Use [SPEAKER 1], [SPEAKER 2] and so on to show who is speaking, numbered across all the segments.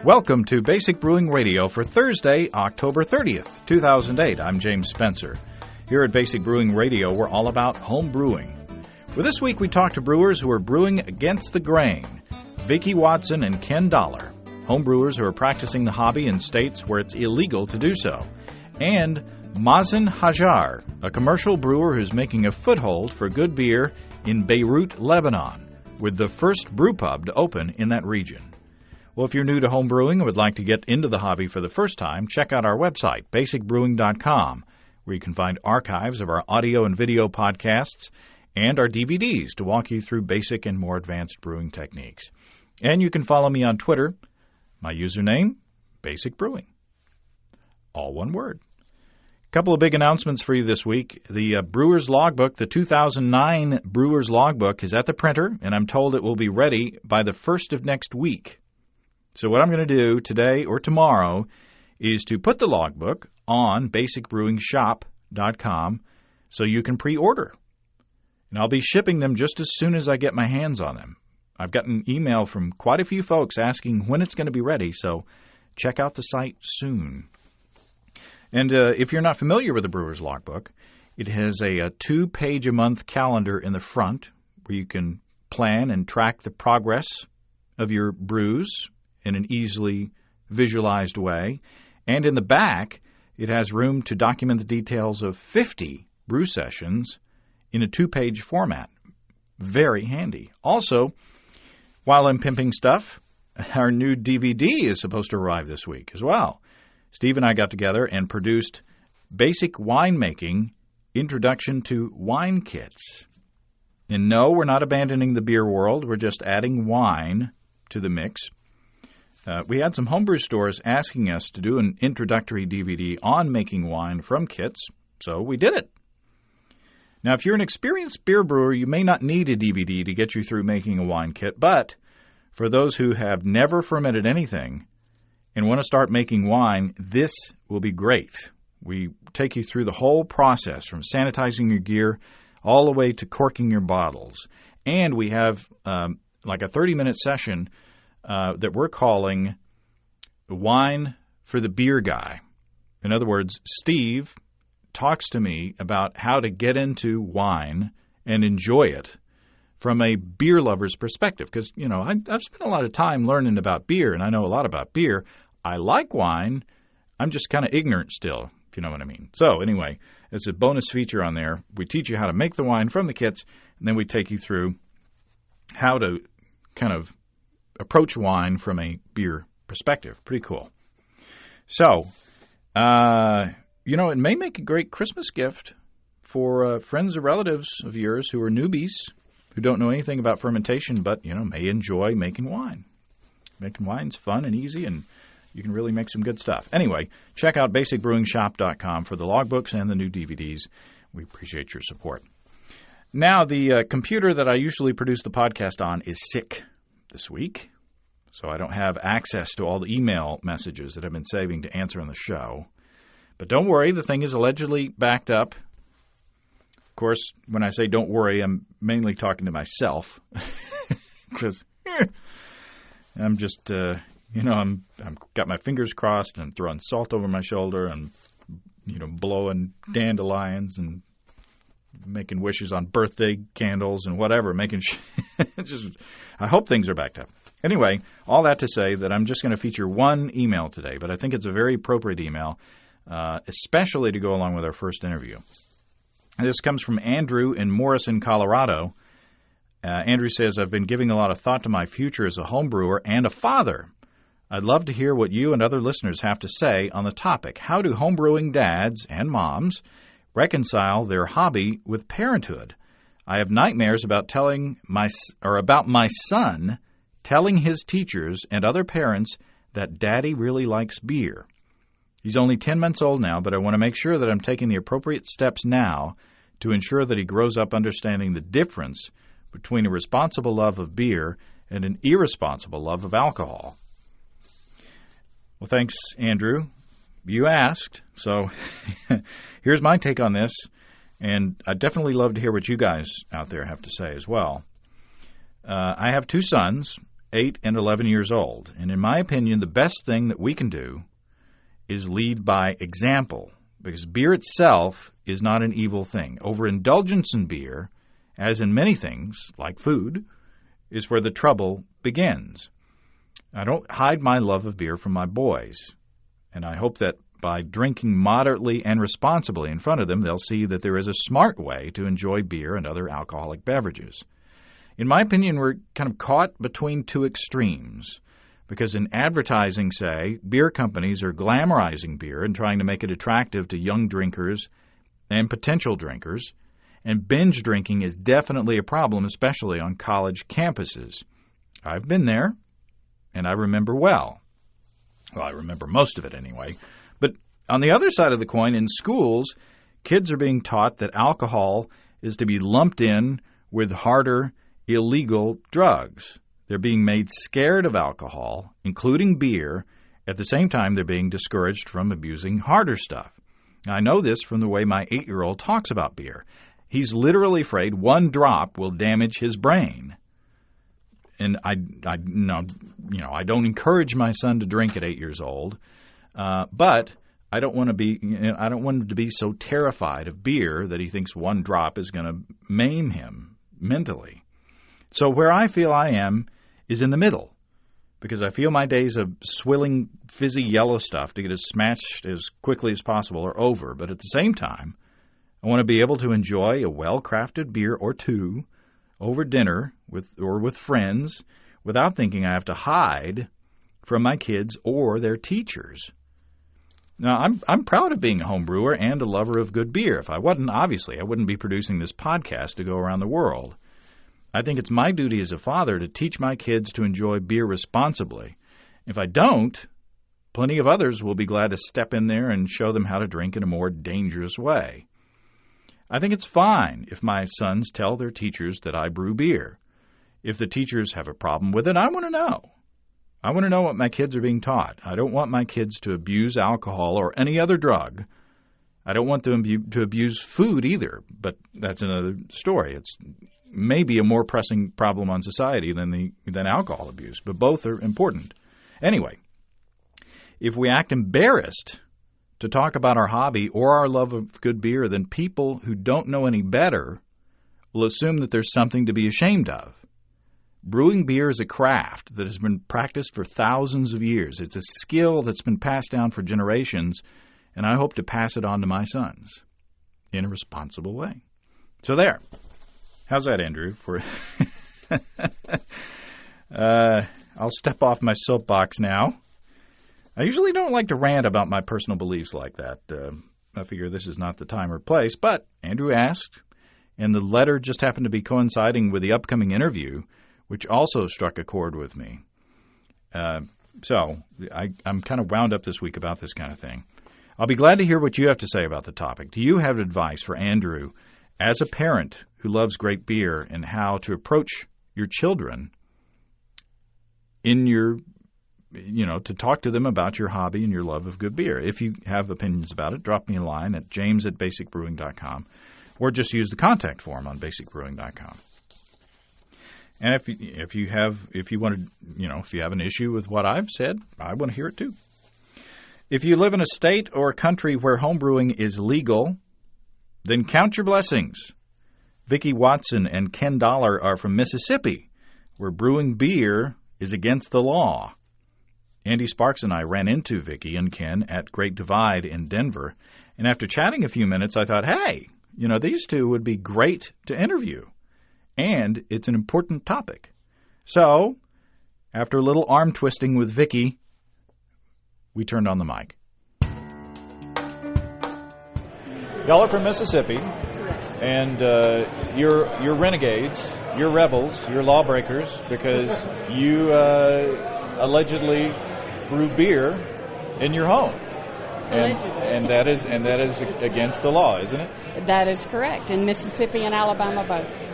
[SPEAKER 1] Welcome to Basic Brewing Radio for Thursday, October 30th, 2008. I'm James Spencer. Here at Basic Brewing Radio, we're all about home brewing. For this week, we talk to brewers who are brewing against the grain. Vickie Watson and Ken Dollar, home brewers who are practicing the hobby in states where it's illegal to do so. And Mazen Hajjar, a commercial brewer who's making a foothold for good beer in Beirut, Lebanon, with the first brewpub to open in that region. Well, if you're new to home brewing and would like to get into the hobby for the first time, check out our website, basicbrewing.com, where you can find archives of our audio and video podcasts and our DVDs to walk you through basic and more advanced brewing techniques. And you can follow me on Twitter. My username, Basic Brewing. All one word. A couple of big announcements for you this week. The Brewer's Logbook, the 2009 Brewer's Logbook, is at the printer, and I'm told it will be ready by the 1st of next week. So what I'm going to do today or tomorrow is to put the logbook on basicbrewingshop.com so you can pre-order. And I'll be shipping them just as soon as I get my hands on them. I've gotten an email from quite a few folks asking when it's going to be ready, so check out the site soon. And if you're not familiar with the Brewer's Logbook, it has a 2-page-a-month calendar in the front where you can plan and track the progress of your brews in an easily visualized way. And in the back, it has room to document the details of 50 brew sessions in a 2-page format. Very handy. Also, while I'm pimping stuff, our new DVD is supposed to arrive this week as well. Steve and I got together and produced Basic Winemaking Introduction to Wine Kits. And no, we're not abandoning the beer world. We're just adding wine to the mix. We had some homebrew stores asking us to do an introductory DVD on making wine from kits, so we did it. Now, if you're an experienced beer brewer, you may not need a DVD to get you through making a wine kit, but for those who have never fermented anything and want to start making wine, this will be great. We take you through the whole process, from sanitizing your gear all the way to corking your bottles. And we have like a 30-minute session that we're calling Wine for the Beer Guy. In other words, Steve talks to me about how to get into wine and enjoy it from a beer lover's perspective. Because, you know, I've spent a lot of time learning about beer, and I know a lot about beer. I like wine. I'm just kind of ignorant still, if you know what I mean. So anyway, it's a bonus feature on there. We teach you how to make the wine from the kits, and then we take you through how to kind of approach wine from a beer perspective. Pretty cool. So, you know, it may make a great Christmas gift for friends or relatives of yours who are newbies, who don't know anything about fermentation, but, you know, may enjoy making wine. Making wine's fun and easy, and you can really make some good stuff. Anyway, check out basicbrewingshop.com for the logbooks and the new DVDs. We appreciate your support. Now, the computer that I usually produce the podcast on is sick this week, so I don't have access to all the email messages that I've been saving to answer on the show. But don't worry, the thing is allegedly backed up. Of course, when I say don't worry, I'm mainly talking to myself, because I'm just, you know, I'm got my fingers crossed and throwing salt over my shoulder and, you know, blowing dandelions and making wishes on birthday candles and whatever, I hope things are backed up. Anyway, all that to say that I'm just going to feature one email today, but I think it's a very appropriate email, especially to go along with our first interview. And this comes from Andrew in Morrison, Colorado. Andrew says, I've been giving a lot of thought to my future as a home brewer and a father. I'd love to hear what you and other listeners have to say on the topic. How do homebrewing dads and moms reconcile their hobby with parenthood? I have nightmares about about my son telling his teachers and other parents that Daddy really likes beer. He's only 10 months old now, but I want to make sure that I'm taking the appropriate steps now to ensure that he grows up understanding the difference between a responsible love of beer and an irresponsible love of alcohol. Well, thanks, Andrew. You asked, so here's my take on this, and I'd definitely love to hear what you guys out there have to say as well. I have two sons, 8 and 11 years old. And in my opinion, the best thing that we can do is lead by example, because beer itself is not an evil thing. Overindulgence in beer, as in many things, like food, is where the trouble begins. I don't hide my love of beer from my boys, and I hope that by drinking moderately and responsibly in front of them, they'll see that there is a smart way to enjoy beer and other alcoholic beverages. In my opinion, we're kind of caught between two extremes, because in advertising, say, beer companies are glamorizing beer and trying to make it attractive to young drinkers and potential drinkers, and binge drinking is definitely a problem, especially on college campuses. I've been there, and I remember well. Well, I remember most of it anyway. But on the other side of the coin, in schools, kids are being taught that alcohol is to be lumped in with harder, illegal drugs. They're being made scared of alcohol, including beer. At the same time, they're being discouraged from abusing harder stuff. Now, I know this from the way my 8-year-old talks about beer. He's literally afraid one drop will damage his brain. And I don't encourage my son to drink at 8 years old, but I don't want him to be so terrified of beer that he thinks one drop is going to maim him mentally. So where I feel I am is in the middle, because I feel my days of swilling fizzy yellow stuff to get as smashed as quickly as possible are over. But at the same time, I want to be able to enjoy a well-crafted beer or two over dinner with friends without thinking I have to hide from my kids or their teachers. Now, I'm proud of being a home brewer and a lover of good beer. If I wasn't, obviously, I wouldn't be producing this podcast to go around the world. I think it's my duty as a father to teach my kids to enjoy beer responsibly. If I don't, plenty of others will be glad to step in there and show them how to drink in a more dangerous way. I think it's fine if my sons tell their teachers that I brew beer. If the teachers have a problem with it, I want to know. I want to know what my kids are being taught. I don't want my kids to abuse alcohol or any other drug. I don't want them to abuse food either, but that's another story. It's maybe a more pressing problem on society than alcohol abuse, but both are important. Anyway, if we act embarrassed to talk about our hobby or our love of good beer, then people who don't know any better will assume that there's something to be ashamed of. Brewing beer is a craft that has been practiced for thousands of years. It's a skill that's been passed down for generations, and I hope to pass it on to my sons in a responsible way. So there. How's that, Andrew? I'll step off my soapbox now. I usually don't like to rant about my personal beliefs like that. I figure this is not the time or place, but Andrew asked, and the letter just happened to be coinciding with the upcoming interview, which also struck a chord with me. So I'm kind of wound up this week about this kind of thing. I'll be glad to hear what you have to say about the topic. Do you have advice for Andrew as a parent who loves great beer and how to approach your children in your, to talk to them about your hobby and your love of good beer? If you have opinions about it, drop me a line at james@basicbrewing.com or just use the contact form on basicbrewing.com. And if you have an issue with what I've said, I want to hear it too. If you live in a state or a country where homebrewing is legal, then count your blessings. Vickie Watson and Ken Dollar are from Mississippi, where brewing beer is against the law. Andy Sparks and I ran into Vickie and Ken at Great Divide in Denver, and after chatting a few minutes, I thought, hey, these two would be great to interview. And it's an important topic. So, after a little arm twisting with Vickie, we turned on the mic. Y'all are from Mississippi, and you're renegades, you're rebels, you're lawbreakers, because you allegedly brew beer in your home. And that is against the law, isn't it?
[SPEAKER 2] That is correct. In Mississippi and Alabama both.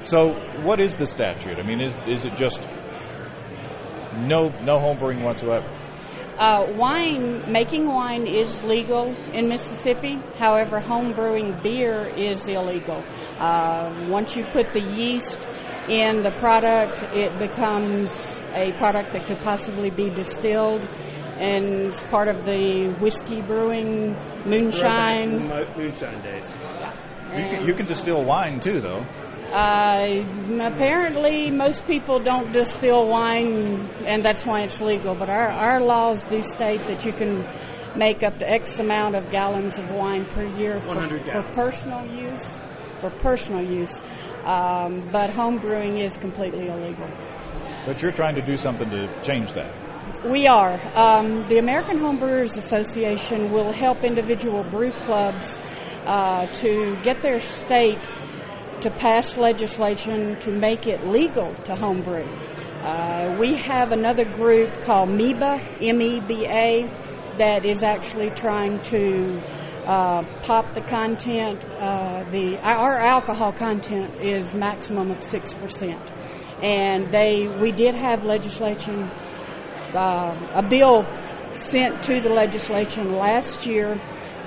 [SPEAKER 1] So what is the statute? I mean, is it just no home brewing whatsoever?
[SPEAKER 2] Making wine is legal in Mississippi. However, home brewing beer is illegal. Once you put the yeast in the product, it becomes a product that could possibly be distilled, and it's part of the whiskey brewing moonshine.
[SPEAKER 3] Moonshine days.
[SPEAKER 2] Yeah.
[SPEAKER 1] You can distill wine too, though.
[SPEAKER 2] Apparently, most people don't distill wine, and that's why it's legal. But our laws do state that you can make up to X amount of gallons of wine per year for personal use. But home brewing is completely illegal.
[SPEAKER 1] But you're trying to do something to change that.
[SPEAKER 2] We are. The American Home Brewers Association will help individual brew clubs to get their state to pass legislation to make it legal to homebrew. We have another group called MEBA, M-E-B-A, that is actually trying to pop the content. Our alcohol content is maximum of 6%. And we did have legislation, a bill sent to the legislation last year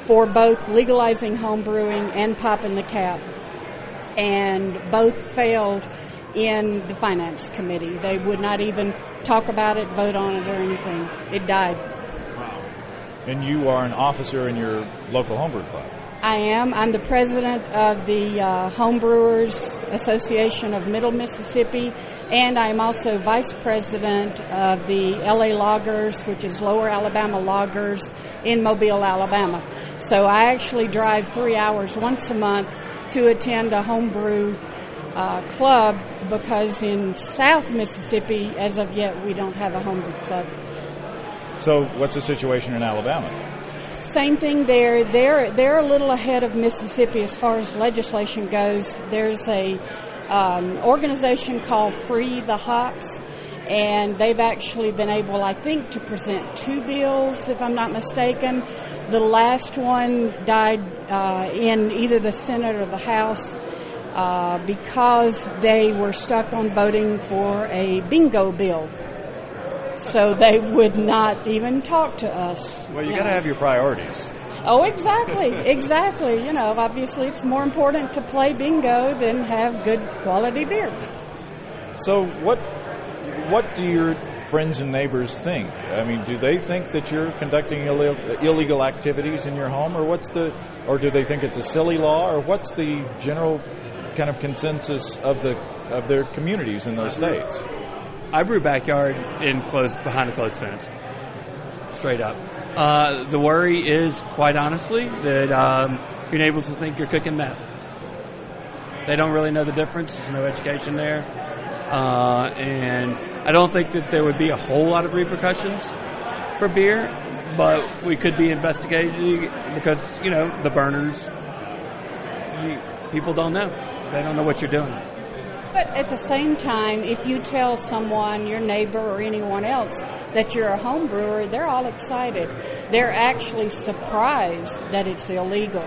[SPEAKER 2] for both legalizing home brewing and popping the cap. And both failed in the Finance Committee. They would not even talk about it, vote on it, or anything. It died.
[SPEAKER 1] Wow. And you are an officer in your local homebrew club.
[SPEAKER 2] I am. I'm the president of the Home Brewers Association of Middle Mississippi, and I'm also vice president of the LA Loggers, which is Lower Alabama Loggers in Mobile, Alabama. So I actually drive 3 hours once a month to attend a homebrew club, because in South Mississippi, as of yet, we don't have a homebrew club.
[SPEAKER 1] So what's the situation in Alabama?
[SPEAKER 2] Same thing there. They're a little ahead of Mississippi as far as legislation goes. There's a organization called Free the Hops, and they've actually been able, I think, to present 2 bills, if I'm not mistaken. The last one died in either the Senate or the House because they were stuck on voting for a bingo bill. So they would not even talk to us.
[SPEAKER 1] Well, you got to have your priorities.
[SPEAKER 2] Oh, exactly. Obviously it's more important to play bingo than have good quality beer.
[SPEAKER 1] So what do your friends and neighbors think? I mean, do they think that you're conducting illegal activities in your home, or do they think it's a silly law, or what's the general kind of consensus of their communities in those states?
[SPEAKER 3] I brew backyard behind a closed fence, straight up. The worry is, quite honestly, that your neighbors will think you're cooking meth. They don't really know the difference. There's no education there. And I don't think that there would be a whole lot of repercussions for beer, but we could be investigating because, the burners, people don't know. They don't know what you're doing.
[SPEAKER 2] But at the same time, if you tell someone, your neighbor or anyone else, that you're a home brewer, they're all excited. They're actually surprised that it's illegal.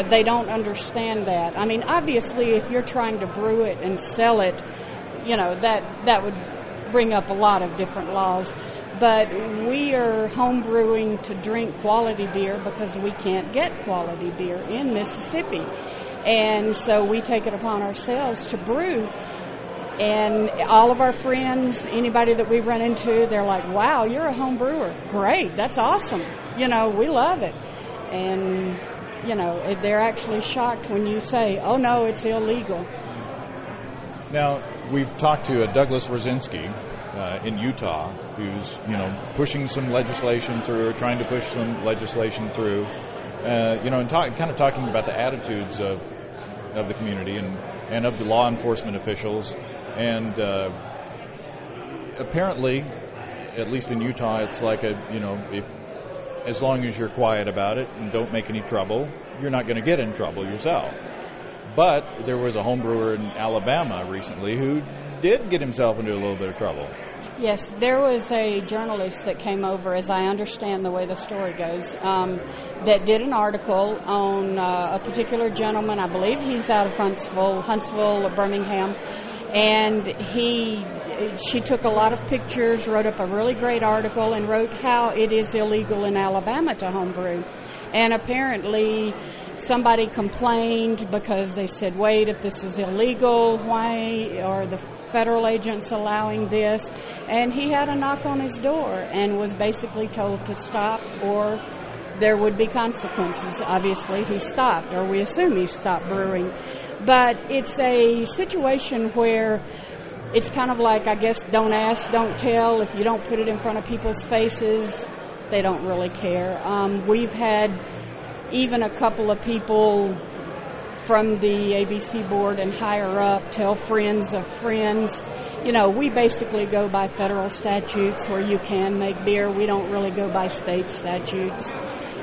[SPEAKER 2] They don't understand that. I mean, obviously, if you're trying to brew it and sell it, that would bring up a lot of different laws. But we are home brewing to drink quality beer because we can't get quality beer in Mississippi. And so we take it upon ourselves to brew. And all of our friends, anybody that we run into, they're like, wow, you're a home brewer. Great, that's awesome. We love it. And, they're actually shocked when you say, oh, no, it's illegal.
[SPEAKER 1] Now, we've talked to Douglas Wrzezinski in Utah, who's, pushing some legislation through, or trying to push some legislation through, and kind of talking about the attitudes of the community and of the law enforcement officials. And apparently, at least in Utah, it's like as long as you're quiet about it and don't make any trouble, you're not going to get in trouble yourself. But there was a home brewer in Alabama recently who did get himself into a little bit of trouble.
[SPEAKER 2] Yes, there was a journalist that came over, as I understand the way the story goes, that did an article on a particular gentleman. I believe he's out of Huntsville or Birmingham, and he she took a lot of pictures, wrote up a really great article, and wrote how it is illegal in Alabama to homebrew. And apparently somebody complained because they said, wait, if this is illegal, why are the federal agents allowing this? And he had a knock on his door and was basically told to stop or there would be consequences. Obviously, he stopped, or we assume he stopped brewing. But it's a situation where it's kind of like, I guess, don't ask, don't tell. If you don't put it in front of people's faces, they don't really care. We've had even a couple of people from the ABC board and higher up tell friends of friends. You know, we basically go by federal statutes where you can make beer. We don't really go by state statutes.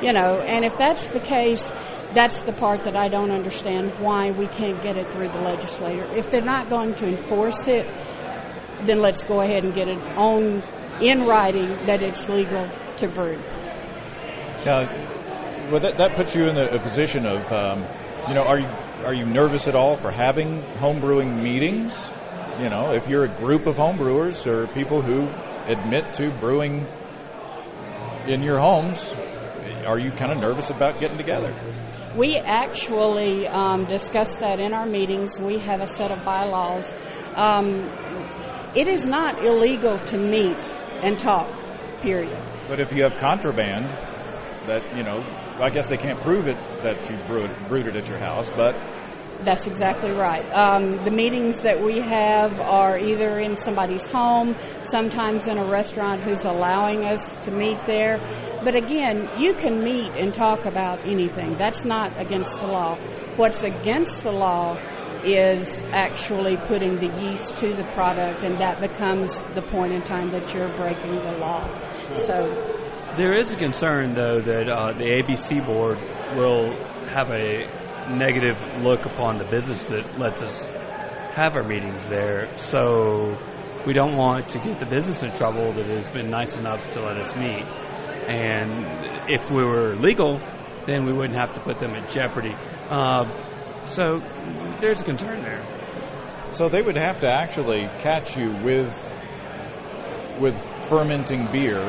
[SPEAKER 2] You know, and if that's the case, that's the part that I don't understand, why we can't get it through the legislature. If they're not going to enforce it, then let's go ahead and get it on in writing that it's legal to brew.
[SPEAKER 1] Well, that puts you in a position of, are you nervous at all for having home brewing meetings? You know, if you're a group of home brewers or people who admit to brewing in your homes, are you kind of nervous about getting together?
[SPEAKER 2] We actually discuss that in our meetings. We have a set of bylaws. It is not illegal to meet and talk, period.
[SPEAKER 1] But if you have contraband, that, I guess they can't prove it that you brewed it at your house, but...
[SPEAKER 2] That's exactly right. The meetings that we have are either in somebody's home, sometimes in a restaurant who's allowing us to meet there. But again, you can meet and talk about anything. That's not against the law. What's against the law is actually putting the yeast to the product, and that becomes the point in time that you're breaking the law. So
[SPEAKER 3] there is a concern, though, that the ABC board will have a negative look upon the business that lets us have our meetings there. So we don't want to get the business in trouble that has been nice enough to let us meet. And if we were legal, then we wouldn't have to put them in jeopardy. So there's a concern there.
[SPEAKER 1] So they would have to actually catch you with fermenting beer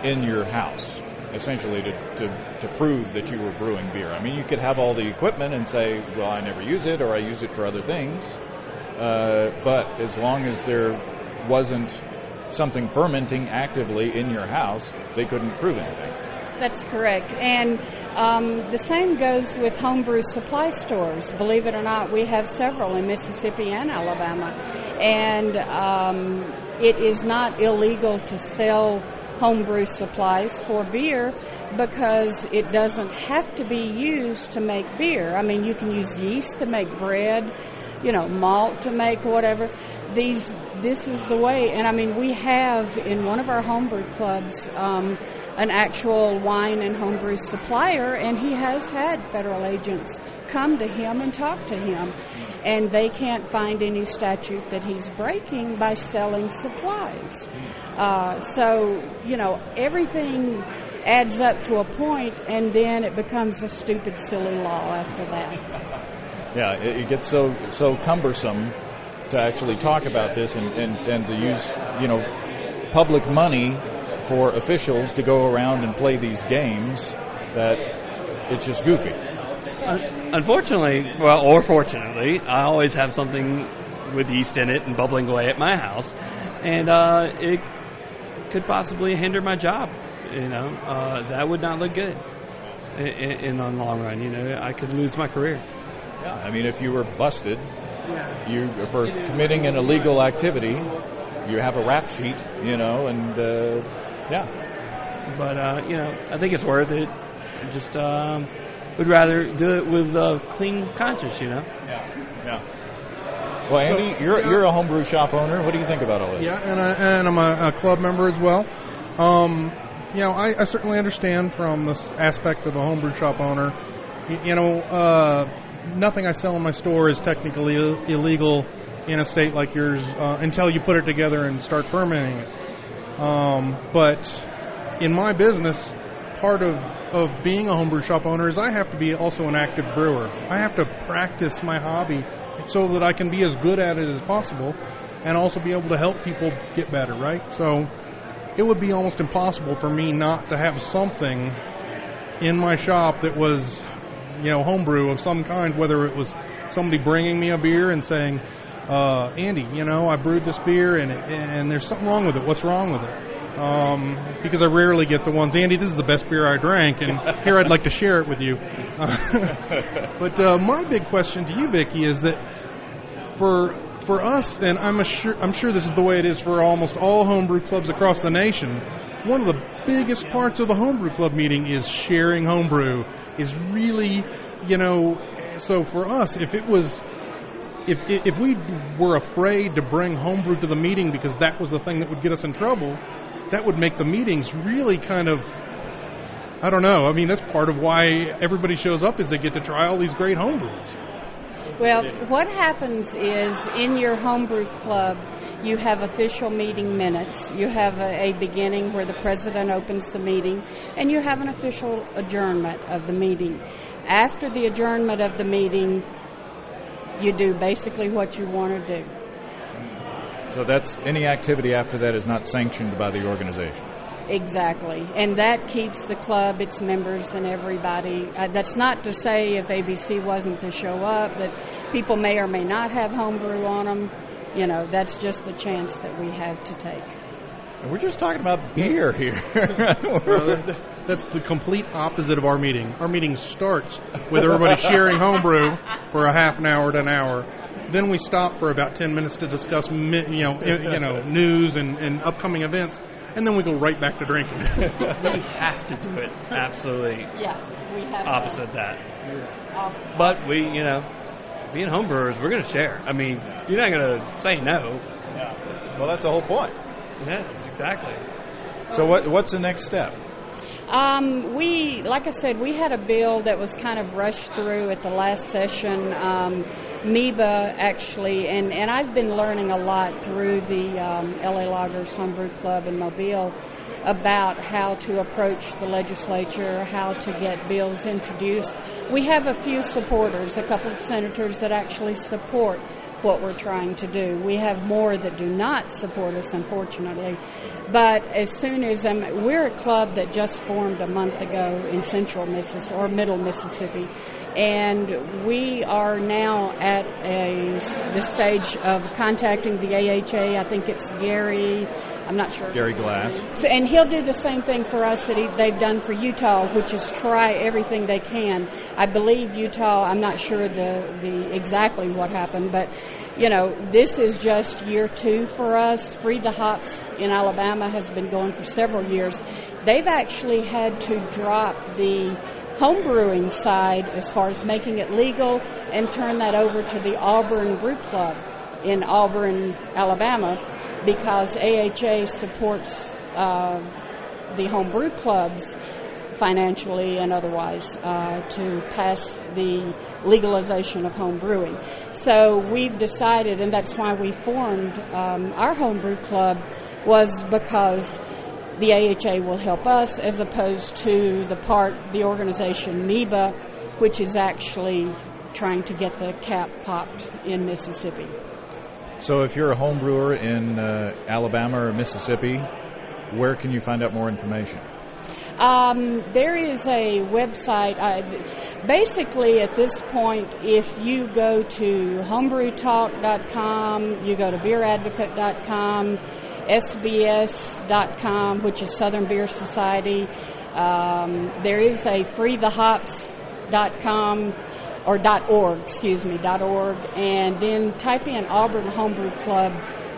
[SPEAKER 1] in your house, essentially to prove that you were brewing beer. I mean, you could have all the equipment and say, well, I never use it, or I use it for other things. But as long as there wasn't something fermenting actively in your house, they couldn't prove anything.
[SPEAKER 2] That's correct. And the same goes with homebrew supply stores. Believe it or not, we have several in Mississippi and Alabama. And it is not illegal to sell homebrew supplies for beer because it doesn't have to be used to make beer. I mean, you can use yeast to make bread, malt to make whatever. This is the way. And I mean, we have in one of our homebrew clubs an actual wine and homebrew supplier, and he has had federal agents come to him and talk to him, and they can't find any statute that he's breaking by selling supplies. So, everything adds up to a point, and then it becomes a stupid, silly law after that.
[SPEAKER 1] Yeah, it gets so cumbersome to actually talk about this and to use, public money for officials to go around and play these games that it's just goofy.
[SPEAKER 3] Unfortunately, or fortunately, I always have something with yeast in it and bubbling away at my house, and it could possibly hinder my job. That would not look good in the long run. I could lose my career.
[SPEAKER 1] Yeah, I mean, if you were busted, for committing an illegal activity, you have a rap sheet, and yeah. But
[SPEAKER 3] I think it's worth it. Just would rather do it with a clean conscience,
[SPEAKER 1] Yeah. Well, Andy, you're a homebrew shop owner. What do you think about all this?
[SPEAKER 4] Yeah, and I'm a club member as well. I certainly understand from this aspect of a homebrew shop owner. Nothing I sell in my store is technically illegal in a state like yours until you put it together and start fermenting it. But in my business, part of being a homebrew shop owner is I have to be also an active brewer. I have to practice my hobby so that I can be as good at it as possible and also be able to help people get better, right? So it would be almost impossible for me not to have something in my shop that was, homebrew of some kind, whether it was somebody bringing me a beer and saying, Andy, I brewed this beer and there's something wrong with it. What's wrong with it? Because I rarely get the ones, Andy, this is the best beer I drank, and here I'd like to share it with you. But my big question to you, Vickie, is that for us, and I'm sure this is the way it is for almost all homebrew clubs across the nation, one of the biggest parts of the homebrew club meeting is sharing homebrew, is really, so for us, if we were afraid to bring homebrew to the meeting because that was the thing that would get us in trouble, that would make the meetings really kind of, I don't know. I mean, that's part of why everybody shows up, is they get to try all these great homebrews.
[SPEAKER 2] Well, what happens is in your homebrew club, you have official meeting minutes. You have a beginning where the president opens the meeting, and you have an official adjournment of the meeting. After the adjournment of the meeting, you do basically what you want to do.
[SPEAKER 1] So that's any activity after that is not sanctioned by the organization.
[SPEAKER 2] Exactly. And that keeps the club, its members, and everybody. That's not to say if ABC wasn't to show up that people may or may not have homebrew on them. That's just the chance that we have to take.
[SPEAKER 1] We're just talking about beer here.
[SPEAKER 4] That's the complete opposite of our meeting. Our meeting starts with everybody sharing homebrew for a half an hour to an hour. Then we stop for about 10 minutes to discuss, news and upcoming events, and then we go right back to drinking.
[SPEAKER 3] We have to do it. Absolutely.
[SPEAKER 2] Yeah, we have
[SPEAKER 3] opposite that. Yeah. But we, being homebrewers, we're going to share. I mean, you're not going to say no.
[SPEAKER 1] Yeah. Well, that's the whole point.
[SPEAKER 3] Yeah, exactly.
[SPEAKER 1] So what's the next step?
[SPEAKER 2] Like I said, we had a bill that was kind of rushed through at the last session. MEBA, actually, and I've been learning a lot through the LA Loggers Homebrew Club in Mobile about how to approach the legislature, how to get bills introduced. We have a few supporters, a couple of senators that actually support what we're trying to do. We have more that do not support us, unfortunately. But as soon as we're a club that just formed a month ago in central Mississippi or middle Mississippi, and we are now at the stage of contacting the AHA. I think it's Gary. I'm not sure.
[SPEAKER 1] Gary Glass.
[SPEAKER 2] And he'll do the same thing for us that they've done for Utah, which is try everything they can. I believe Utah, I'm not sure the exactly what happened, but, this is just year 2 for us. Free the Hops in Alabama has been going for several years. They've actually had to drop the homebrewing side as far as making it legal and turn that over to the Auburn Brew Club in Auburn, Alabama, because AHA supports the homebrew clubs financially and otherwise to pass the legalization of home brewing. So we've decided, and that's why we formed our homebrew club, was because the AHA will help us as opposed to the organization MEBA, which is actually trying to get the cap popped in Mississippi.
[SPEAKER 1] So if you're a home brewer in Alabama or Mississippi, where can you find out more information?
[SPEAKER 2] There is a website. Basically, at this point, if you go to homebrewtalk.com, you go to beeradvocate.com, SBS.com, which is Southern Beer Society. There is a freethehops.com or .org, and then type in Auburn Homebrew Club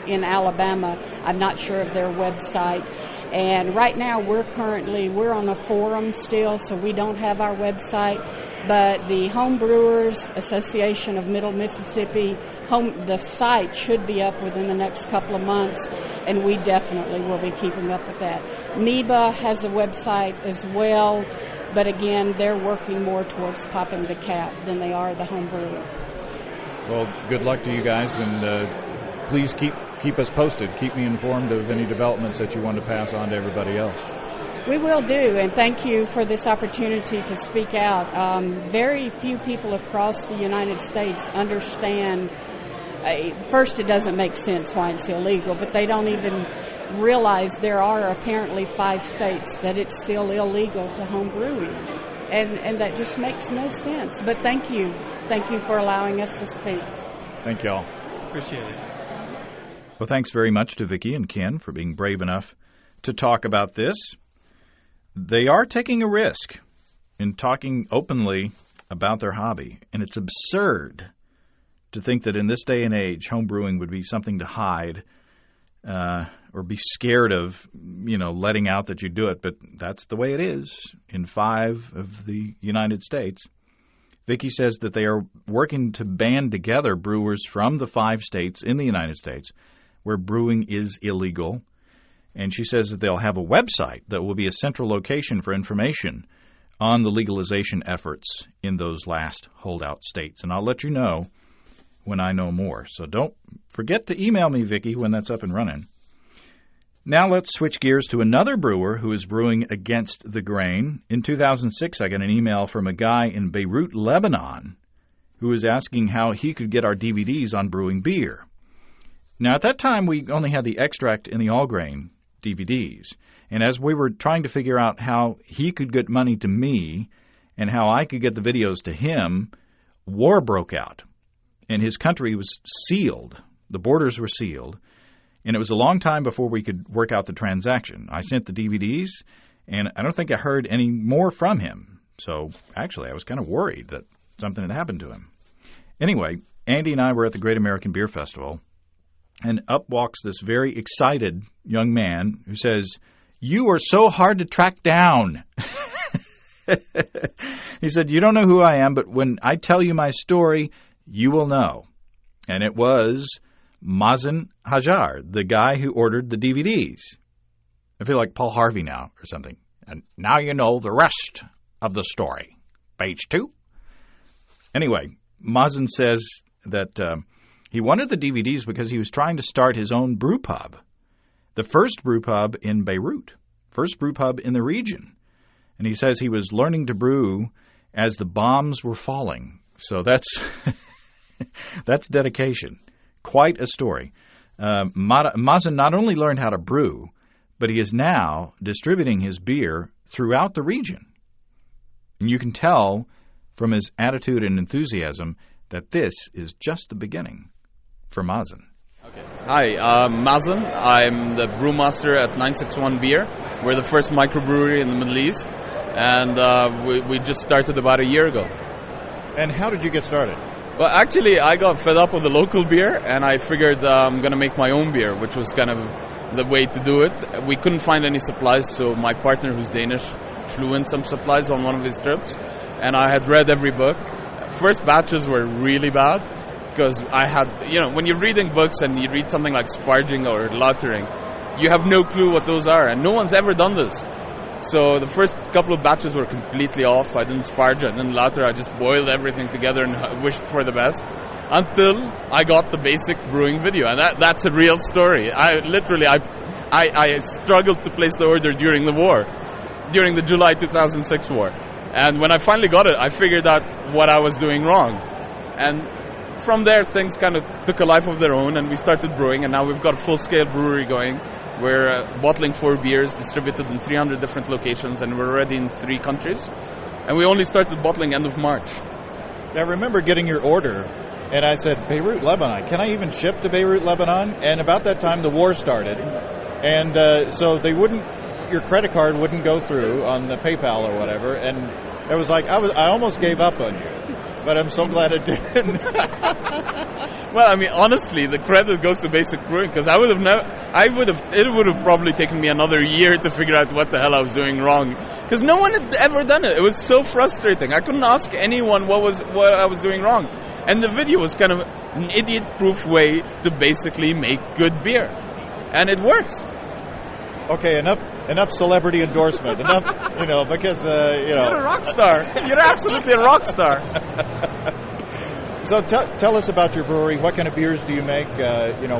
[SPEAKER 2] in Alabama. I'm not sure of their website. And right now we're on a forum still, so we don't have our website. But the Home Brewers Association of Middle Mississippi, the site should be up within the next couple of months, and we definitely will be keeping up with that. MEBA has a website as well, but again, they're working more towards popping the cap than they are the home brewer.
[SPEAKER 1] Well, good luck to you guys, and please keep us posted. Keep me informed of any developments that you want to pass on to everybody else.
[SPEAKER 2] We will do, and thank you for this opportunity to speak out. Very few people across the United States understand. First, it doesn't make sense why it's illegal, but they don't even realize there are apparently 5 states that it's still illegal to home brewing. And that just makes no sense. But thank you. Thank you for allowing us to speak.
[SPEAKER 1] Thank you all.
[SPEAKER 3] Appreciate it.
[SPEAKER 1] Well, thanks very much to Vickie and Ken for being brave enough to talk about this. They are taking a risk in talking openly about their hobby, and it's absurd to think that in this day and age, home brewing would be something to hide or be scared of, letting out that you do it. But that's the way it is in 5 of the United States. Vickie says that they are working to band together brewers from the 5 states in the United States where brewing is illegal. And she says that they'll have a website that will be a central location for information on the legalization efforts in those last holdout states. And I'll let you know when I know more. So don't forget to email me, Vickie, when that's up and running. Now let's switch gears to another brewer who is brewing against the grain. In 2006, I got an email from a guy in Beirut, Lebanon, who was asking how he could get our DVDs on brewing beer. Now, at that time, we only had the extract and the all-grain DVDs. And as we were trying to figure out how he could get money to me and how I could get the videos to him, war broke out. And his country was sealed. The borders were sealed. And it was a long time before we could work out the transaction. I sent the DVDs, and I don't think I heard any more from him. So, actually, I was kind of worried that something had happened to him. Anyway, Andy and I were at the Great American Beer Festival, and up walks this very excited young man who says, "You are so hard to track down." He said, "You don't know who I am, but when I tell you my story, you will know." And it was Mazen Hajjar, the guy who ordered the DVDs. I feel like Paul Harvey now or something. And now you know the rest of the story. Page 2. Anyway, Mazen says that he wanted the DVDs because he was trying to start his own brew pub. The first brew pub in Beirut. First brew pub in the region. And he says he was learning to brew as the bombs were falling. So that's that's dedication. Quite a story. Mazen not only learned how to brew, but he is now distributing his beer throughout the region. And you can tell from his attitude and enthusiasm that this is just the beginning for Mazen.
[SPEAKER 5] Okay. Hi, I'm Mazen. I'm the brewmaster at 961 Beer. We're the first microbrewery in the Middle East, and we just started about a year ago.
[SPEAKER 1] And how did you get started?
[SPEAKER 5] Well, actually, I got fed up with the local beer, and I figured I'm going to make my own beer, which was kind of the way to do it. We couldn't find any supplies, so my partner, who's Danish, flew in some supplies on one of his trips, and I had read every book. First batches were really bad, because I had, when you're reading books and you read something like sparging or lautering, you have no clue what those are, and no one's ever done this. So the first couple of batches were completely off. I didn't sparge, I didn't lauter, I just boiled everything together and wished for the best. Until I got the basic brewing video, and that's a real story. I struggled to place the order during the war, during the July 2006 war. And when I finally got it, I figured out what I was doing wrong. And from there, things kind of took a life of their own, and we started brewing, and now we've got a full-scale brewery going. We're bottling 4 beers distributed in 300 different locations, and we're already in 3 countries. And we only started bottling end of March.
[SPEAKER 6] I remember getting your order, and I said, Beirut, Lebanon, can I even ship to Beirut, Lebanon? And about that time, the war started. And so they wouldn't, your credit card wouldn't go through on the PayPal or whatever. And it was like, I almost gave up on you. But I'm so glad it didn't.
[SPEAKER 5] Well, I mean, honestly, the credit goes to Basic Brewing, because it would have probably taken me another year to figure out what the hell I was doing wrong, because no one had ever done it. It was so frustrating. I couldn't ask anyone what I was doing wrong, and the video was kind of an idiot-proof way to basically make good beer, and it works.
[SPEAKER 6] Okay, enough celebrity endorsement. Enough, because
[SPEAKER 5] You're a rock star. You're absolutely a rock star.
[SPEAKER 6] So tell us about your brewery. What kind of beers do you make?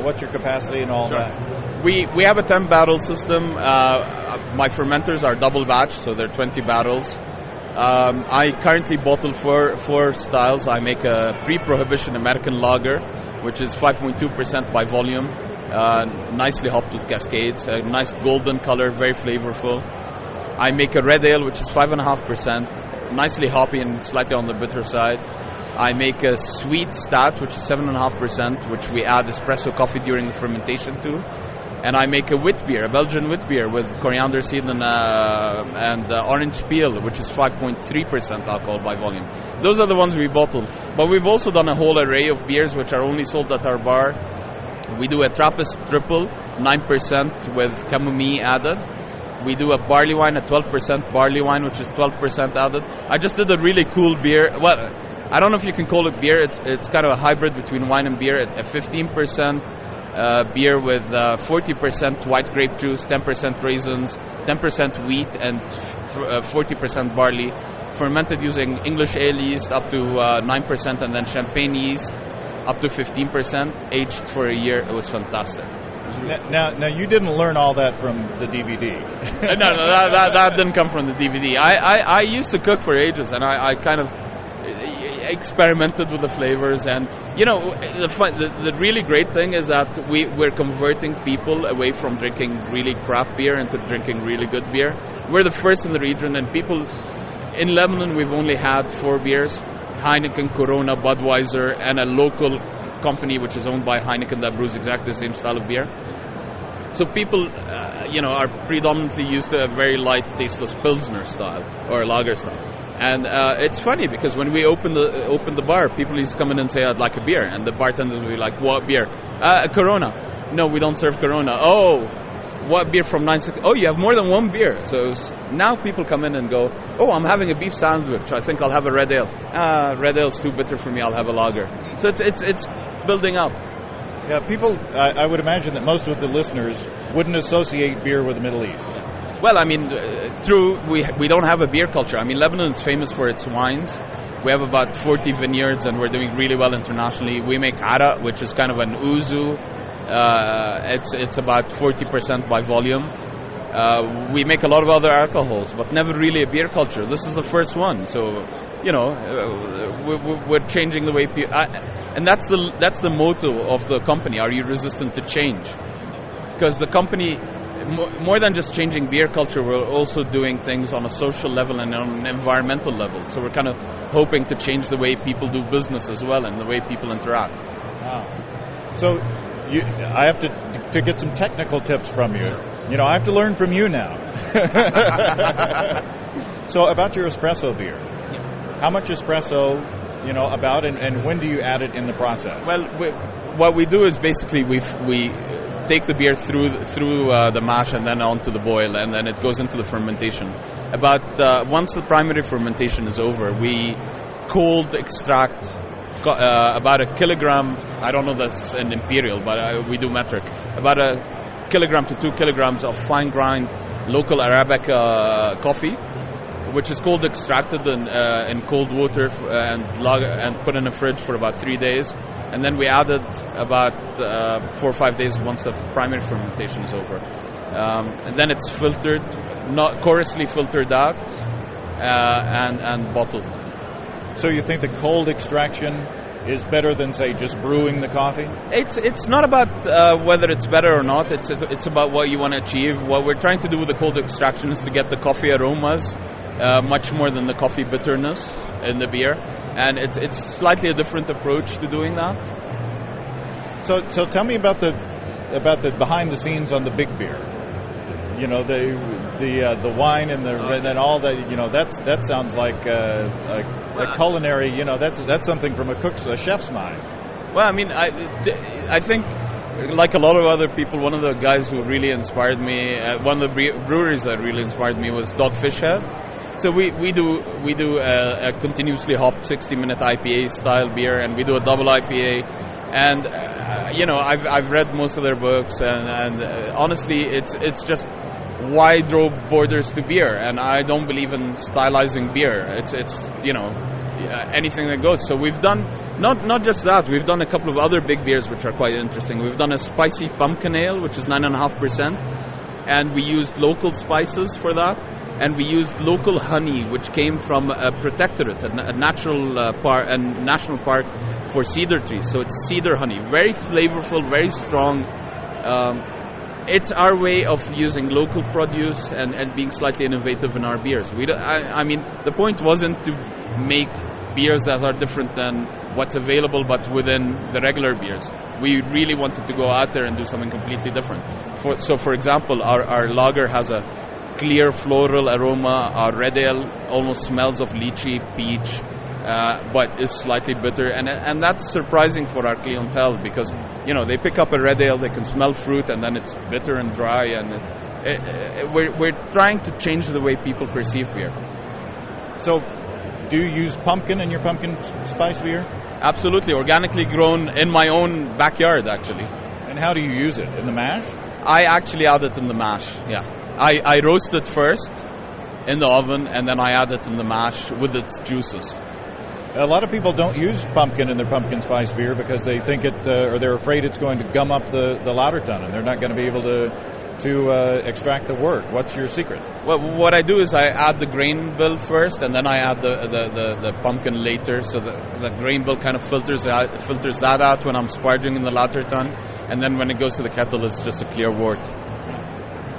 [SPEAKER 6] What's your capacity and all that?
[SPEAKER 5] We have a 10 barrel system. My fermenters are double batch, so they're 20 barrels. I currently bottle four styles. I make a pre-prohibition American lager, which is 5.2% by volume, nicely hopped with Cascades, a nice golden color, very flavorful. I make a red ale, which is 5.5%, nicely hoppy and slightly on the bitter side. I make a sweet stout, which is 7.5%, which we add espresso coffee during the fermentation to. And I make a wit beer, a Belgian wit beer with coriander seed and orange peel, which is 5.3% alcohol by volume. Those are the ones we bottle. But we've also done a whole array of beers which are only sold at our bar. We do a Trappist triple, 9% with chamomile added. We do a barley wine, a 12% barley wine, which is 12% added. I just did a really cool beer. Well, I don't know if you can call it beer. It's kind of a hybrid between wine and beer. A 15% beer with 40% white grape juice, 10% raisins, 10% wheat, and 40% barley, fermented using English ale yeast up to 9%, and then champagne yeast up to 15%, aged for a year. It was fantastic.
[SPEAKER 6] Now you didn't learn all that from the DVD.
[SPEAKER 5] No, that didn't come from the DVD. I used to cook for ages, and I kind of experimented with the flavors. And the really great thing is that we're converting people away from drinking really crap beer into drinking really good beer. We're the first in the region, and people in Lebanon, we've only had 4 beers: Heineken, Corona, Budweiser, and a local company which is owned by Heineken that brews exactly the same style of beer. So people, are predominantly used to a very light, tasteless Pilsner style or lager style. And it's funny because when we open the bar, people used to come in and say, "I'd like a beer," and the bartenders would be like, "What beer?" A Corona. No, we don't serve Corona. Oh, what beer from 960? Oh, you have more than one beer. So now people come in and go, "Oh, I'm having a beef sandwich. I think I'll have a red ale. Red ale's too bitter for me. I'll have a lager." So it's building up.
[SPEAKER 6] Yeah, people. I would imagine that most of the listeners wouldn't associate beer with the Middle East.
[SPEAKER 5] Well, I mean, we don't have a beer culture. I mean, Lebanon is famous for its wines. We have about 40 vineyards, and we're doing really well internationally. We make ara, which is kind of an ouzo. It's about 40% by volume. We make a lot of other alcohols, but never really a beer culture. This is the first one, so we're changing the way people. And that's the motto of the company. Are you resistant to change? Because the company, more than just changing beer culture, we're also doing things on a social level and on an environmental level. So we're kind of hoping to change the way people do business as well and the way people interact.
[SPEAKER 6] Wow. So I have to get some technical tips from you. I have to learn from you now. So about your espresso beer, how much espresso, about, and when do you add it in the process?
[SPEAKER 5] Well, what we do is basically we take the beer through the mash and then onto the boil, and then it goes into the fermentation. Once the primary fermentation is over, we cold extract about a kilogram. I don't know that's an imperial, but we do metric. About a kilogram to 2 kilograms of fine grind local Arabica coffee, which is cold extracted in cold water and put in a fridge for about 3 days. And then we added about 4 or 5 days once the primary fermentation is over. And then it's filtered, not coarsely filtered out, and bottled.
[SPEAKER 6] So you think the cold extraction is better than, say, just brewing the coffee?
[SPEAKER 5] It's not about whether it's better or not. It's about what you want to achieve. What we're trying to do with the cold extraction is to get the coffee aromas much more than the coffee bitterness in the beer. And it's slightly a different approach to doing that.
[SPEAKER 6] So tell me about the behind the scenes on the big beer. The wine and and all that. That sounds like a culinary. That's something from a chef's mind.
[SPEAKER 5] Well, I mean, I think, like a lot of other people, one of the guys who really inspired me, one of the breweries that really inspired me was Dogfish Head. So we do a continuously hopped 60-minute IPA style beer, and we do a double IPA, and I've read most of their books, and honestly, it's just why draw borders to beer? And I don't believe in stylizing beer. It's anything that goes. So we've done Not just that. We've done a couple of other big beers which are quite interesting. We've done a spicy pumpkin ale, which is 9.5%, and we used local spices for that, and we used local honey, which came from a protectorate, a national park for cedar trees. So it's cedar honey, very flavorful, very strong. It's our way of using local produce and being slightly innovative in our beers. I mean, the point wasn't to make beers that are different than what's available, but within the regular beers. We really wanted to go out there and do something completely different. For example, our lager has a clear floral aroma. Our red ale almost smells of lychee, peach, but is slightly bitter, and that's surprising for our clientele because they pick up a red ale, they can smell fruit, and then it's bitter and dry, and we're trying to change the way people perceive beer.
[SPEAKER 6] So, do you use pumpkin in your pumpkin spice beer?
[SPEAKER 5] Absolutely, organically grown in my own backyard, actually.
[SPEAKER 6] And how do you use it? In the mash?
[SPEAKER 5] I actually add it in the mash, yeah. I roast it first in the oven, and then I add it in the mash with its juices.
[SPEAKER 6] A lot of people don't use pumpkin in their pumpkin spice beer because they think or they're afraid it's going to gum up the latter ton, and they're not going to be able to extract the wort. What's your secret?
[SPEAKER 5] Well, what I do is I add the grain bill first, and then I add the pumpkin later. So the grain bill kind of filters that out when I'm sparging in the latter ton, and then when it goes to the kettle, it's just a clear wort.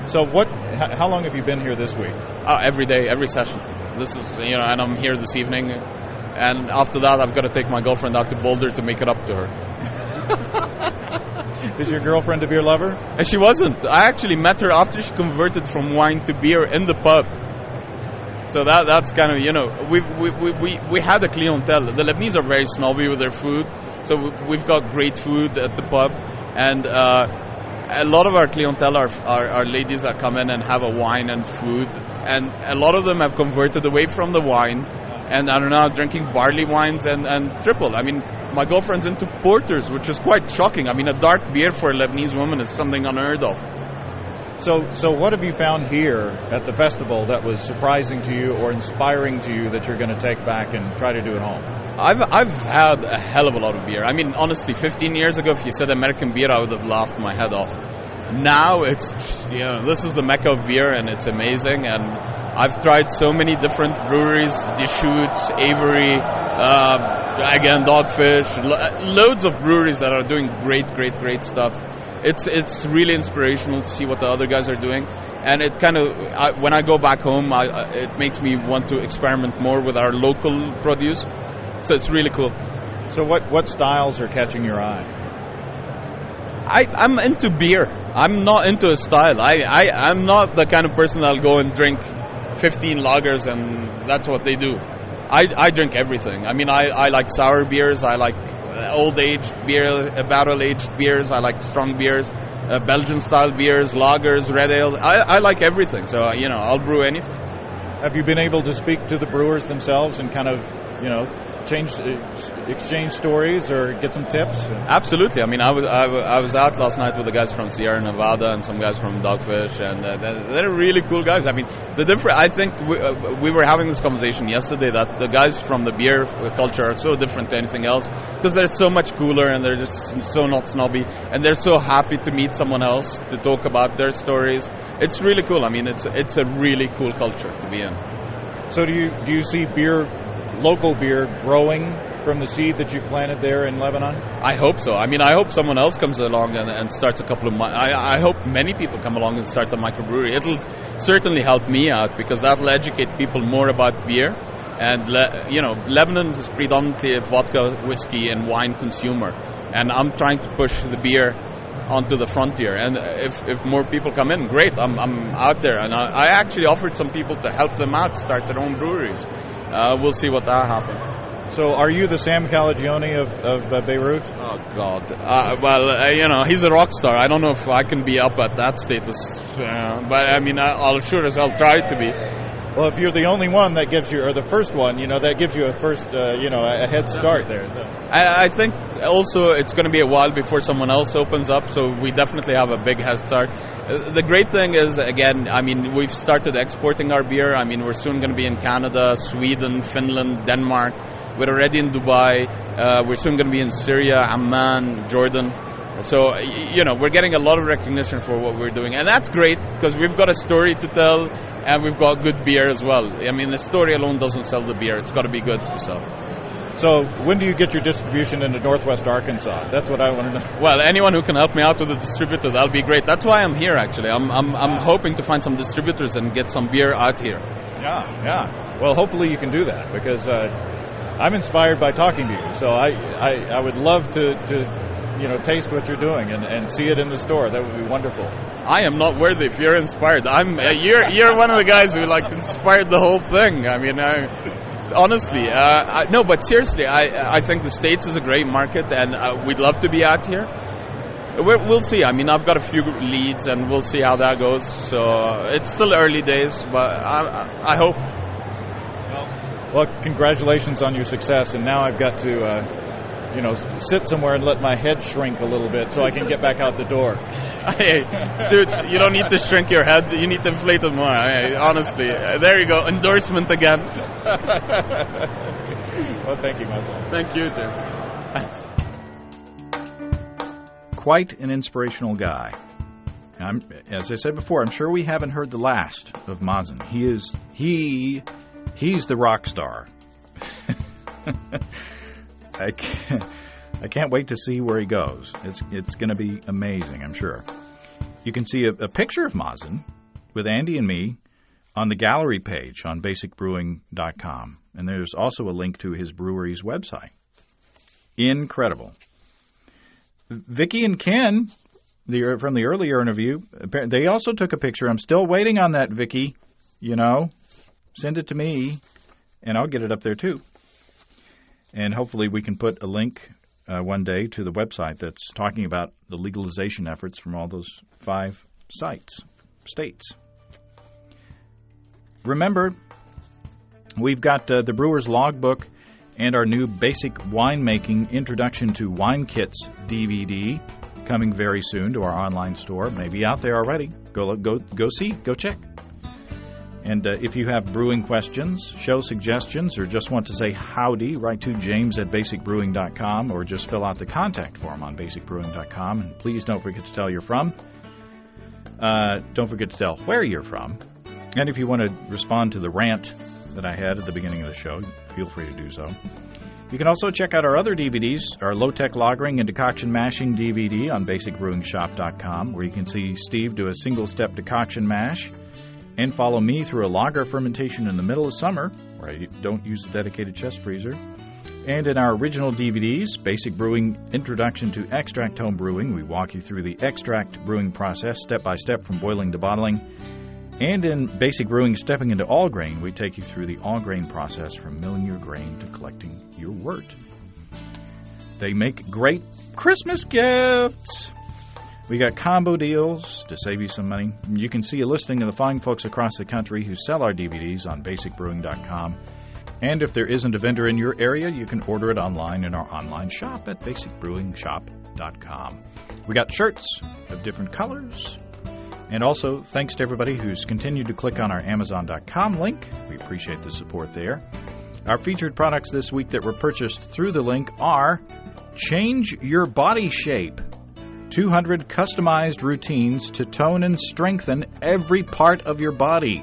[SPEAKER 6] So how long have you been here this week?
[SPEAKER 5] Every day, every session. This is and I'm here this evening, and after that I've got to take my girlfriend out to Boulder to make it up to her.
[SPEAKER 6] Is your girlfriend a beer lover?
[SPEAKER 5] And she wasn't. I actually met her after she converted from wine to beer in the pub. So that's kind of we had a clientele. The Lebanese are very snobby with their food, so we've got great food at the pub, and a lot of our clientele are ladies that come in and have a wine and food, and a lot of them have converted away from the wine and are now drinking barley wines and triple. I mean, my girlfriend's into porters, which is quite shocking. I mean, a dark beer for a Lebanese woman is something unheard of.
[SPEAKER 6] So what have you found here at the festival that was surprising to you or inspiring to you that you're going to take back and try to do at home?
[SPEAKER 5] I've had a hell of a lot of beer. I mean, honestly, 15 years ago, if you said American beer, I would have laughed my head off. Now it's, this is the mecca of beer, and it's amazing. And I've tried so many different breweries, Deschutes, Avery, again, Dogfish, loads of breweries that are doing great stuff. It's really inspirational to see what the other guys are doing, and it kind of, when I go back home, it makes me want to experiment more with our local produce. So it's really cool.
[SPEAKER 6] So what styles are catching your eye?
[SPEAKER 5] I'm into beer. I'm not into a style. I'm not the kind of person that'll go and drink 15 lagers and that's what they do. I drink everything. I mean, I like sour beers. I like old-aged beer, barrel-aged beers. I like strong beers, Belgian-style beers, lagers, red ale. I like everything. So, I'll brew anything.
[SPEAKER 6] Have you been able to speak to the brewers themselves and kind of, exchange stories or get some tips?
[SPEAKER 5] Absolutely. I mean, I was out last night with the guys from Sierra Nevada and some guys from Dogfish, and they're really cool guys. I mean, I think we were having this conversation yesterday that the guys from the beer culture are so different to anything else because they're so much cooler and they're just so not snobby, and they're so happy to meet someone else to talk about their stories. It's really cool. I mean, it's a really cool culture to be in.
[SPEAKER 6] So do you see local beer growing from the seed that you've planted there in Lebanon?
[SPEAKER 5] I hope so. I mean, I hope someone else comes along and starts a couple of... I hope many people come along and start a microbrewery. It'll certainly help me out because that'll educate people more about beer. And, Lebanon is predominantly a vodka, whiskey, and wine consumer. And I'm trying to push the beer onto the frontier. And if more people come in, great. I'm out there. And I actually offered some people to help them out, start their own breweries. We'll see what that happens.
[SPEAKER 6] So are you the Sam Calagione of Beirut?
[SPEAKER 5] Oh, God. He's a rock star. I don't know if I can be up at that status. But, I mean, I'll sure as hell try to be.
[SPEAKER 6] Well, if you're the only one that gives you, or the first one, that gives you a first, a head start there. So.
[SPEAKER 5] I think also it's going to be a while before someone else opens up, so we definitely have a big head start. The great thing is, again, I mean, we've started exporting our beer. I mean, we're soon going to be in Canada, Sweden, Finland, Denmark. We're already in Dubai. We're soon going to be in Syria, Amman, Jordan. So, we're getting a lot of recognition for what we're doing. And that's great because we've got a story to tell and we've got good beer as well. I mean, the story alone doesn't sell the beer. It's got to be good to sell.
[SPEAKER 6] So when do you get your distribution into Northwest Arkansas? That's what I want to know.
[SPEAKER 5] Well, anyone who can help me out with a distributor, that'll be great. That's why I'm here, actually. I'm hoping to find some distributors and get some beer out here.
[SPEAKER 6] Yeah. Well, hopefully you can do that because I'm inspired by talking to you. So I would love to taste what you're doing and see it in the store. That would be wonderful.
[SPEAKER 5] I am not worthy if you're inspired. You're one of the guys who inspired the whole thing. I mean, honestly, no, but seriously, I think the States is a great market, and we'd love to be out here. We'll see. I mean, I've got a few leads, and we'll see how that goes. So it's still early days, but I hope.
[SPEAKER 6] Well, congratulations on your success, and now I've got to, sit somewhere and let my head shrink a little bit so I can get back out the door.
[SPEAKER 5] Hey, dude, you don't need to shrink your head. You need to inflate it more. Hey, honestly, there you go. Endorsement again.
[SPEAKER 6] Well, thank you, Mazen.
[SPEAKER 5] Thank you, James. Thanks.
[SPEAKER 1] Quite an inspirational guy. As I said before, I'm sure we haven't heard the last of Mazen. He's the rock star. I can't wait to see where he goes. It's going to be amazing, I'm sure. You can see a picture of Mazen with Andy and me on the gallery page on basicbrewing.com. And there's also a link to his brewery's website. Incredible. Vickie and Ken, from the earlier interview, they also took a picture. I'm still waiting on that, Vickie. Send it to me, and I'll get it up there too. And hopefully we can put a link one day to the website that's talking about the legalization efforts from all those 5 states. Remember, we've got the Brewer's Logbook and our new Basic Winemaking Introduction to Wine Kits DVD coming very soon to our online store. Maybe out there already. Go see, go check. And if you have brewing questions, show suggestions, or just want to say howdy, write to james@basicbrewing.com or just fill out the contact form on basicbrewing.com. And please don't forget to tell you're from. Don't forget to tell where you're from. And if you want to respond to the rant that I had at the beginning of the show, feel free to do so. You can also check out our other DVDs, our low-tech lagering and decoction mashing DVD on basicbrewingshop.com, where you can see Steve do a single-step decoction mash, and follow me through a lager fermentation in the middle of summer, where I don't use a dedicated chest freezer. And in our original DVDs, Basic Brewing Introduction to Extract Home Brewing, we walk you through the extract brewing process step by step from boiling to bottling. And in Basic Brewing Stepping into All Grain, we take you through the all grain process from milling your grain to collecting your wort. They make great Christmas gifts. We got combo deals to save you some money. You can see a listing of the fine folks across the country who sell our DVDs on basicbrewing.com. And if there isn't a vendor in your area, you can order it online in our online shop at basicbrewingshop.com. We got shirts of different colors. And also, thanks to everybody who's continued to click on our Amazon.com link. We appreciate the support there. Our featured products this week that were purchased through the link are Change Your Body Shape. 200 customized routines to tone and strengthen every part of your body.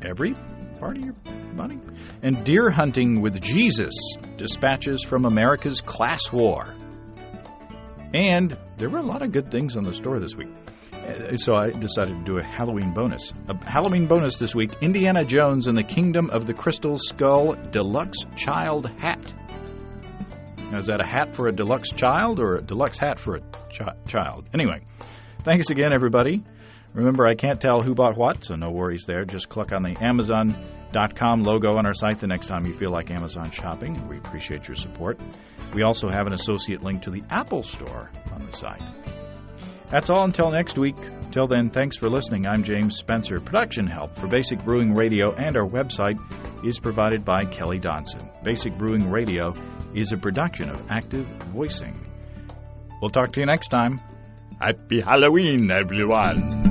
[SPEAKER 1] Every part of your body? And Deer Hunting with Jesus, dispatches from America's class war. And there were a lot of good things on the store this week. So I decided to do a Halloween bonus. A Halloween bonus this week, Indiana Jones and the Kingdom of the Crystal Skull Deluxe Child Hat. Now, is that a hat for a deluxe child or a deluxe hat for a child? Anyway, thanks again, everybody. Remember, I can't tell who bought what, so no worries there. Just click on the Amazon.com logo on our site the next time you feel like Amazon shopping, and we appreciate your support. We also have an associate link to the Apple Store on the site. That's all until next week. Till then, thanks for listening. I'm James Spencer. Production help for Basic Brewing Radio and our website is provided by Kelly Dodson. Basic Brewing Radio is a production of Active Voicing. We'll talk to you next time. Happy Halloween, everyone.